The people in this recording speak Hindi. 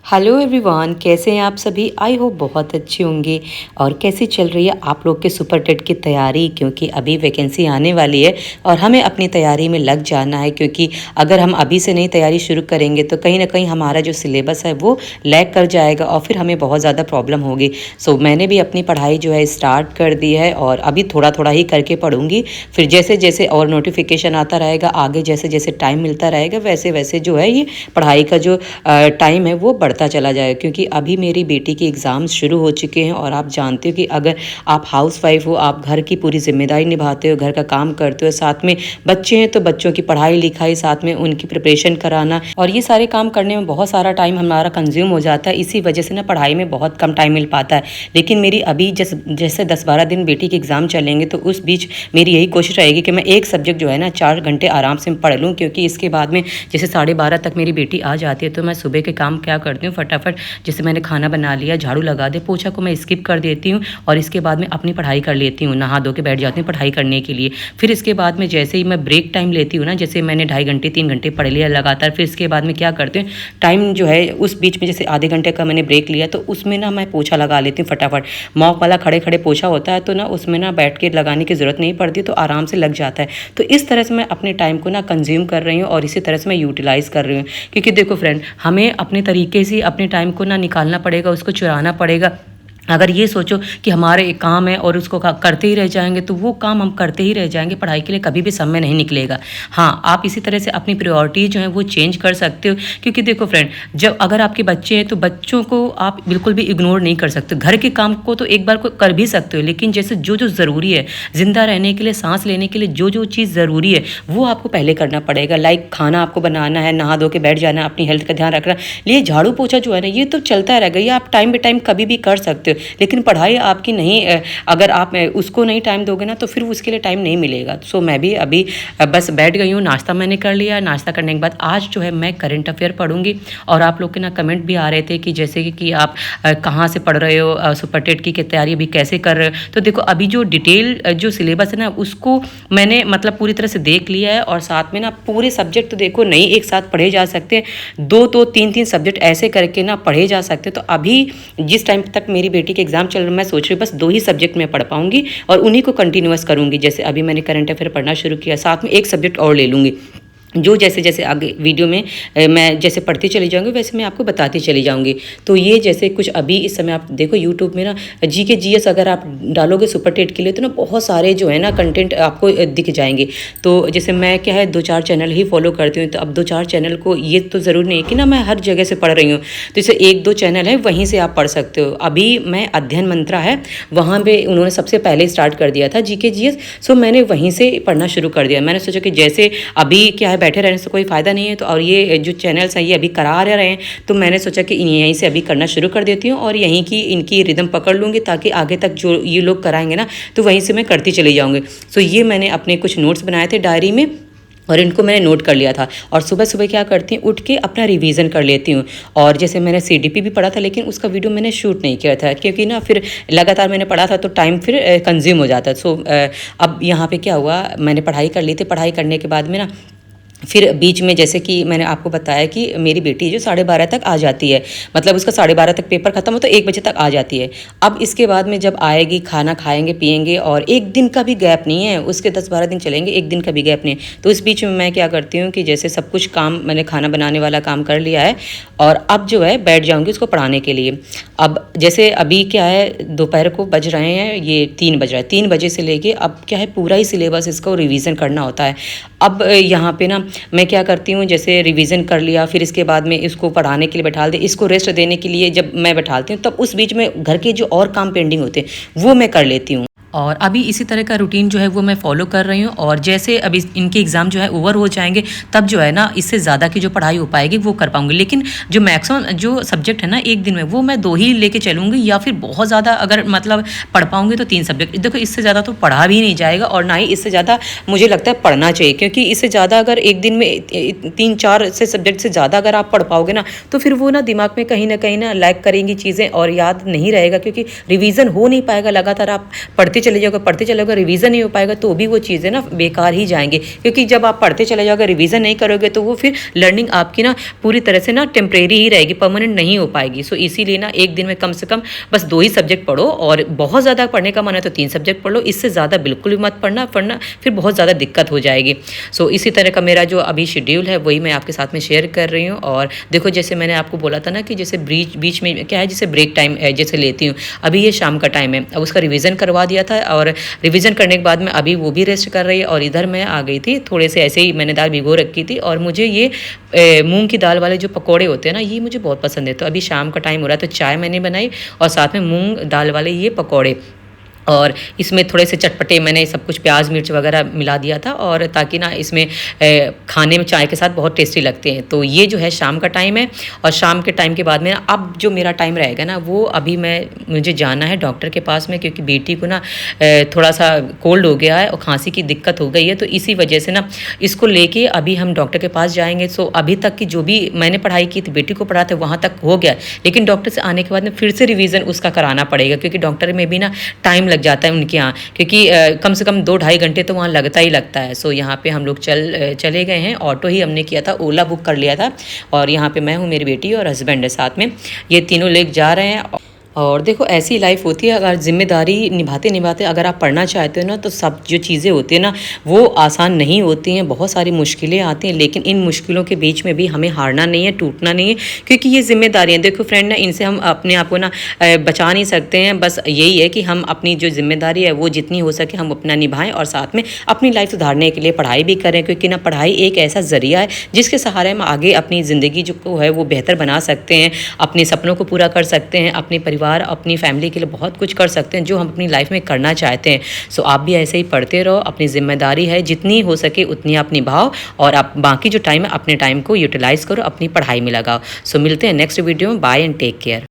हेलो एवरीवन, कैसे हैं आप सभी। आई होप बहुत अच्छे होंगे। और कैसी चल रही है आप लोग के सुपर टेट की तैयारी, क्योंकि अभी वैकेंसी आने वाली है और हमें अपनी तैयारी में लग जाना है। क्योंकि अगर हम अभी से नहीं तैयारी शुरू करेंगे तो कहीं ना कहीं हमारा जो सिलेबस है वो लैग कर जाएगा और फिर हमें बहुत ज़्यादा प्रॉब्लम होगी। सो मैंने भी अपनी पढ़ाई जो है स्टार्ट कर दी है और अभी थोड़ा थोड़ा ही करके पढ़ूंगी। फिर जैसे जैसे और नोटिफिकेशन आता रहेगा, आगे जैसे जैसे टाइम मिलता रहेगा वैसे वैसे जो है ये पढ़ाई का जो टाइम है वो बढ़ता चला जाएगा। क्योंकि अभी मेरी बेटी के एग्ज़ाम्स शुरू हो चुके हैं और आप जानते हो कि अगर आप हाउस वाइफ हो, आप घर की पूरी जिम्मेदारी निभाते हो, घर का काम करते हो, साथ में बच्चे हैं तो बच्चों की पढ़ाई लिखाई, साथ में उनकी प्रिपरेशन कराना, और ये सारे काम करने में बहुत सारा टाइम हमारा कंज्यूम हो जाता है। इसी वजह से ना पढ़ाई में बहुत कम टाइम मिल पाता है। लेकिन मेरी अभी जैसे 10-12 दिन बेटी के एग्ज़ाम चलेंगे तो उस बीच मेरी यही कोशिश रहेगी कि मैं एक सब्जेक्ट जो है ना 4 घंटे आराम से पढ़ लूँ। क्योंकि इसके बाद में जैसे 12:30 तक मेरी बेटी आ जाती है तो मैं सुबह के काम क्या करती हूँ, फटाफट जैसे मैंने खाना बना लिया, झाड़ू लगा दे, पोछा को मैं स्किप कर देती हूँ और इसके बाद में अपनी पढ़ाई कर लेती हूँ, नहा धो के बैठ जाती हूँ पढ़ाई करने के लिए। फिर इसके बाद में जैसे ही मैं ब्रेक टाइम लेती हूँ ना, जैसे मैंने 2.5 घंटे 3 घंटे पढ़ लिया लगातार, फिर इसके बाद में क्या करती हूँ, टाइम जो है उस बीच में जैसे आधे घंटे का मैंने ब्रेक लिया तो उसमें ना मैं पोछा लगा लेती हूँ फटाफट। मॉप वाला खड़े खड़े पोछा होता है तो ना उसमें ना बैठ के लगाने की ज़रूरत नहीं पड़ती, तो आराम से लग जाता है। तो इस तरह से मैं अपने टाइम को ना कंज्यूम कर रही हूँ और इसी तरह से मैं यूटिलाइज़ कर रही हूँ। क्योंकि देखो फ्रेंड, हमें अपने तरीके से अपने टाइम को ना निकालना पड़ेगा, उसको चुराना पड़ेगा। अगर ये सोचो कि हमारे एक काम है और उसको करते ही रह जाएंगे तो वो काम हम करते ही रह जाएंगे, पढ़ाई के लिए कभी भी समय नहीं निकलेगा। हाँ, आप इसी तरह से अपनी प्रायोरिटी जो है वो चेंज कर सकते हो। क्योंकि देखो फ्रेंड, जब अगर आपके बच्चे हैं तो बच्चों को आप बिल्कुल भी इग्नोर नहीं कर सकते। घर के काम को तो एक बार को कर भी सकते हो, लेकिन जैसे जो जो ज़रूरी है ज़िंदा रहने के लिए, सांस लेने के लिए जो जो चीज़ ज़रूरी है वो आपको पहले करना पड़ेगा। लाइक खाना आपको बनाना है, नहा धो के बैठ जाना, अपनी हेल्थ का ध्यान रखना। ये झाड़ू पोछा जो है ना ये तो चलता रहेगा, ये आप टाइम बे टाइम कभी भी कर सकते हो। लेकिन पढ़ाई आपकी नहीं, अगर आप उसको नहीं टाइम दोगे ना तो फिर उसके लिए टाइम नहीं मिलेगा। सो मैं भी अभी बस बैठ गई हूँ, नाश्ता मैंने कर लिया। नाश्ता करने के बाद आज जो है मैं करंट अफेयर पढ़ूंगी। और आप लोग के ना कमेंट भी आ रहे थे कि जैसे कि आप कहाँ से पढ़ रहे हो, सुपर टेट की तैयारी अभी कैसे कर रहे हो। तो देखो अभी जो डिटेल जो सिलेबस है ना उसको मैंने मतलब पूरी तरह से देख लिया है। और साथ में ना पूरे सब्जेक्ट तो देखो नहीं एक साथ पढ़े जा सकते हैं, 2-2 3-3 सब्जेक्ट ऐसे करके ना पढ़े जा सकते हैं। तो अभी जिस टाइम तक मेरी बेटी के एग्जाम चल रहा है मैं सोच रही हूँ बस 2 ही सब्जेक्ट में पढ़ पाऊंगी और उन्हीं को कंटिन्यूअस करूंगी। जैसे अभी मैंने करंट अफेयर पढ़ना शुरू किया, साथ में एक सब्जेक्ट और ले लूँगी। जो जैसे जैसे आगे वीडियो में मैं जैसे पढ़ती चली जाऊंगी वैसे मैं आपको बताती चली जाऊंगी। तो ये जैसे कुछ अभी इस समय आप देखो यूट्यूब में ना जीके जीएस अगर आप डालोगे सुपर टेट के लिए तो ना बहुत सारे जो है ना कंटेंट आपको दिख जाएंगे। तो जैसे मैं क्या है 2-4 चैनल ही फॉलो करती हूँ, तो अब 2-4 चैनल को ये तो ज़रूरी नहीं है कि ना मैं हर जगह से पढ़ रही हूँ। तो जैसे 1-2 चैनल है वहीं से आप पढ़ सकते हो। अभी मैं अध्ययन मंत्रा है वहाँ पर उन्होंने सबसे पहले स्टार्ट कर दिया था जीके जीएस, सो मैंने वहीं से पढ़ना शुरू कर दिया। मैंने सोचा कि जैसे अभी क्या है बैठे रहने से कोई फ़ायदा नहीं है, तो और ये जो चैनल्स हैं ये अभी करा रहे हैं तो मैंने सोचा कि यहीं से अभी करना शुरू कर देती हूँ और यहीं की इनकी रिदम पकड़ लूँगी ताकि आगे तक जो ये लोग कराएंगे ना तो वहीं से मैं करती चली जाऊँगी। सो ये मैंने अपने कुछ नोट्स बनाए थे डायरी में और इनको मैंने नोट कर लिया था। और सुबह सुबह क्या करती हूँ, उठ के अपना रिवीजन कर लेती हूँ। और जैसे मैंने सीडीपी भी पढ़ा था लेकिन उसका वीडियो मैंने शूट नहीं किया था क्योंकि ना फिर लगातार मैंने पढ़ा था तो टाइम फिर कंज्यूम हो जाता। सो अब यहाँ पे क्या हुआ, मैंने पढ़ाई कर ली थी। पढ़ाई करने के बाद में ना फिर बीच में जैसे कि मैंने आपको बताया कि मेरी बेटी जो 12:30 तक आ जाती है, मतलब उसका 12:30 तक पेपर खत्म हो तो 1 बजे तक आ जाती है। अब इसके बाद में जब आएगी खाना खाएंगे पिएंगे और एक दिन का भी गैप नहीं है, उसके 10-12 दिन चलेंगे, एक दिन का भी गैप नहीं है। तो इस बीच में मैं क्या करती हूँ कि जैसे सब कुछ काम मैंने खाना बनाने वाला काम कर लिया है और अब जो है बैठ जाऊँगी उसको पढ़ाने के लिए। अब जैसे अभी क्या है दोपहर को बज रहे हैं, ये 3 बज रहा है, 3 बजे से लेके अब क्या है पूरा ही सिलेबस इसका रिवीजन करना होता है। अब यहाँ पे ना मैं क्या करती हूँ, जैसे रिवीजन कर लिया फिर इसके बाद में इसको पढ़ाने के लिए बैठा दे, इसको रेस्ट देने के लिए जब मैं बैठाती हूँ तब उस बीच में घर के जो और काम पेंडिंग होते हैं वो मैं कर लेती हूँ। और अभी इसी तरह का रूटीन जो है वो मैं फॉलो कर रही हूँ। और जैसे अभी इनके एग्ज़ाम जो है ओवर हो जाएंगे तब जो है ना इससे ज़्यादा की जो पढ़ाई हो पाएगी वो कर पाऊंगी। लेकिन जो मैक्सिमम जो सब्जेक्ट है ना एक दिन में वो मैं 2 ही लेके चलूँगी, या फिर बहुत ज़्यादा अगर मतलब पढ़ पाऊँगी तो 3 सब्जेक्ट। देखो इससे ज़्यादा तो पढ़ा भी नहीं जाएगा और ना ही इससे ज़्यादा मुझे लगता है पढ़ना चाहिए, क्योंकि इससे ज़्यादा अगर एक दिन में 3-4 से सब्जेक्ट से ज़्यादा अगर आप पढ़ पाओगे ना तो फिर वो ना दिमाग में कहीं ना लैग करेंगी चीज़ें और याद नहीं रहेगा, क्योंकि रिविज़न हो नहीं पाएगा। लगातार आप पढ़ते चले जाओगे, पढ़ते चले जाओगे, रिवीजन नहीं हो पाएगा तो भी वो चीज़ें ना बेकार ही जाएंगे। क्योंकि जब आप पढ़ते चले जाओगे, रिवीजन नहीं करोगे तो वो फिर लर्निंग आपकी ना पूरी तरह से ना टेम्परेरी ही रहेगी, परमानेंट नहीं हो पाएगी। सो इसीलिए ना एक दिन में कम से कम बस 2 ही सब्जेक्ट पढ़ो, और बहुत ज़्यादा पढ़ने का मन है तो 3 सब्जेक्ट पढ़ लो, इससे ज़्यादा बिल्कुल भी मत पढ़ना फिर बहुत ज़्यादा दिक्कत हो जाएगी। सो इसी तरह का मेरा जो अभी शेड्यूल है वही मैं आपके साथ में शेयर कर रही हूँ। और देखो, जैसे मैंने आपको बोला था ना कि जैसे बीच में क्या है, जैसे ब्रेक टाइम जैसे लेती हूँ, अभी ये शाम का टाइम है, अब उसका रिवीजन करवा दिया था, और रिवीजन करने के बाद में अभी वो भी रेस्ट कर रही है। और इधर मैं आ गई थी, थोड़े से ऐसे ही मैंने दाल भिगो रखी थी, और मुझे ये मूंग की दाल वाले जो पकोड़े होते हैं ना, ये मुझे बहुत पसंद है। तो अभी शाम का टाइम हो रहा है तो चाय मैंने बनाई, और साथ में मूंग दाल वाले ये पकोड़े, और इसमें थोड़े से चटपटे मैंने सब कुछ प्याज मिर्च वगैरह मिला दिया था, और ताकि ना इसमें खाने में चाय के साथ बहुत टेस्टी लगते हैं। तो ये जो है शाम का टाइम है, और शाम के टाइम के बाद में अब जो मेरा टाइम रहेगा ना, वो अभी मुझे जाना है डॉक्टर के पास में, क्योंकि बेटी को ना थोड़ा सा कोल्ड हो गया है और खांसी की दिक्कत हो गई है। तो इसी वजह से ना इसको लेके अभी हम डॉक्टर के पास जाएंगे। सो अभी तक की जो भी मैंने पढ़ाई की थी, बेटी को पढ़ा था, वहाँ तक हो गया, लेकिन डॉक्टर से आने के बाद में फिर से रिवीजन उसका कराना पड़ेगा, क्योंकि डॉक्टर में भी ना टाइम लग जाता है उनके यहाँ, क्योंकि कम से कम 2-2.5 घंटे तो वहाँ लगता ही लगता है। सो यहाँ पे हम लोग चले गए हैं, ऑटो ही हमने किया था, ओला बुक कर लिया था, और यहाँ पे मैं हूँ, मेरी बेटी और हस्बैंड है साथ में, ये तीनों लेके जा रहे हैं। और देखो, ऐसी लाइफ होती है, अगर जिम्मेदारी निभाते निभाते अगर आप पढ़ना चाहते हो ना, तो सब जो चीज़ें होती हैं ना वो आसान नहीं होती हैं, बहुत सारी मुश्किलें आती हैं, लेकिन इन मुश्किलों के बीच में भी हमें हारना नहीं है, टूटना नहीं है, क्योंकि ये जिम्मेदारियाँ, देखो फ्रेंड ना, इनसे हम अपने आप को ना बचा नहीं सकते हैं। बस यही है कि हम अपनी जो जिम्मेदारी है वो जितनी हो सके हम अपना निभाएं, और साथ में अपनी लाइफ सुधारने के लिए पढ़ाई भी करें, क्योंकि ना पढ़ाई एक ऐसा ज़रिया है जिसके सहारे हम आगे अपनी ज़िंदगी जो है वो बेहतर बना सकते हैं, अपने सपनों को पूरा कर सकते हैं, अपने अपनी फैमिली के लिए बहुत कुछ कर सकते हैं जो हम अपनी लाइफ में करना चाहते हैं। सो आप भी ऐसे ही पढ़ते रहो, अपनी जिम्मेदारी है जितनी हो सके उतनी आप निभाओ, और आप बाकी जो टाइम है अपने टाइम को यूटिलाइज़ करो, अपनी पढ़ाई में लगाओ। सो मिलते हैं नेक्स्ट वीडियो में, बाय एंड टेक केयर।